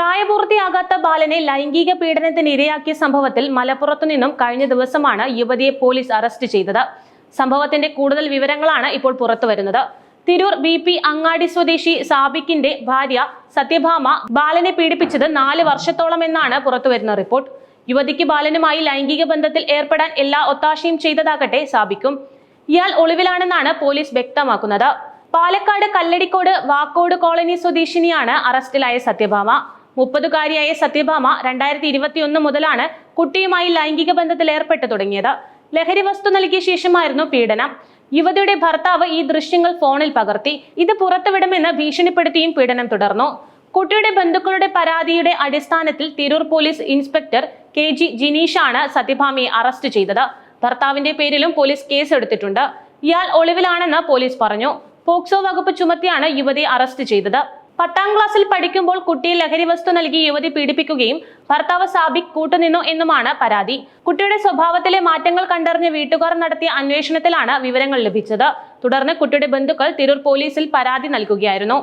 പ്രായപൂർത്തിയാകാത്ത ബാലനെ ലൈംഗിക പീഡനത്തിന് ഇരയാക്കിയ സംഭവത്തിൽ മലപ്പുറത്തു നിന്നും കഴിഞ്ഞ ദിവസമാണ് യുവതിയെ പോലീസ് അറസ്റ്റ് ചെയ്തത്. സംഭവത്തിന്റെ കൂടുതൽ വിവരങ്ങളാണ് ഇപ്പോൾ പുറത്തുവരുന്നത്. തിരൂർ BP അങ്ങാടി സ്വദേശി സാബിക്കിന്റെ ഭാര്യ സത്യഭാമ ബാലനെ പീഡിപ്പിച്ചത് 4 വർഷത്തോളം എന്നാണ് പുറത്തുവരുന്ന റിപ്പോർട്ട്. യുവതിക്ക് ബാലനുമായി ലൈംഗിക ബന്ധത്തിൽ ഏർപ്പെടാൻ എല്ലാ ഒത്താശയും ചെയ്തതാകട്ടെ സാബിക്കും. ഇയാൾ ഒളിവിലാണെന്നാണ് പോലീസ് വ്യക്തമാക്കുന്നത്. പാലക്കാട് കല്ലടിക്കോട് വാക്കോട് കോളനി സ്വദേശിനിയാണ് അറസ്റ്റിലായ സത്യഭാമ. 30-കാരിയായ സത്യഭാമ 2021 മുതലാണ് കുട്ടിയുമായി ലൈംഗിക ബന്ധത്തിൽ ഏർപ്പെട്ടു തുടങ്ങിയത്. ലഹരി വസ്തു നൽകിയ ശേഷമായിരുന്നു പീഡനം. യുവതിയുടെ ഭർത്താവ് ഈ ദൃശ്യങ്ങൾ ഫോണിൽ പകർത്തി. ഇത് പുറത്തുവിടുമെന്ന് ഭീഷണിപ്പെടുത്തിയും പീഡനം തുടർന്നു. കുട്ടിയുടെ ബന്ധുക്കളുടെ പരാതിയുടെ അടിസ്ഥാനത്തിൽ തിരൂർ പോലീസ് ഇൻസ്പെക്ടർ KG ജിനീഷാണ് സത്യഭാമയെ അറസ്റ്റ് ചെയ്തത്. ഭർത്താവിന്റെ പേരിലും പോലീസ് കേസ് എടുത്തിട്ടുണ്ട്. ഇയാൾ ഒളിവിലാണെന്ന് പോലീസ് പറഞ്ഞു. പോക്സോ വകുപ്പ് ചുമത്തിയാണ് യുവതിയെ അറസ്റ്റ് ചെയ്തത്. 10ാം ക്ലാസ്സിൽ പഠിക്കുമ്പോൾ കുട്ടിയെ ലഹരി വസ്തു നൽകി യുവതി പീഡിപ്പിക്കുകയും ഭർത്താവ് സാബിക് കൂട്ടുനിന്നു എന്നുമാണ് പരാതി. കുട്ടിയുടെ സ്വഭാവത്തിലെ മാറ്റങ്ങൾ കണ്ടറിഞ്ഞ് വീട്ടുകാർ നടത്തിയ അന്വേഷണത്തിലാണ് വിവരങ്ങൾ ലഭിച്ചത്. തുടർന്ന് കുട്ടിയുടെ ബന്ധുക്കൾ തിരൂർ പോലീസിൽ പരാതി നൽകുകയായിരുന്നു.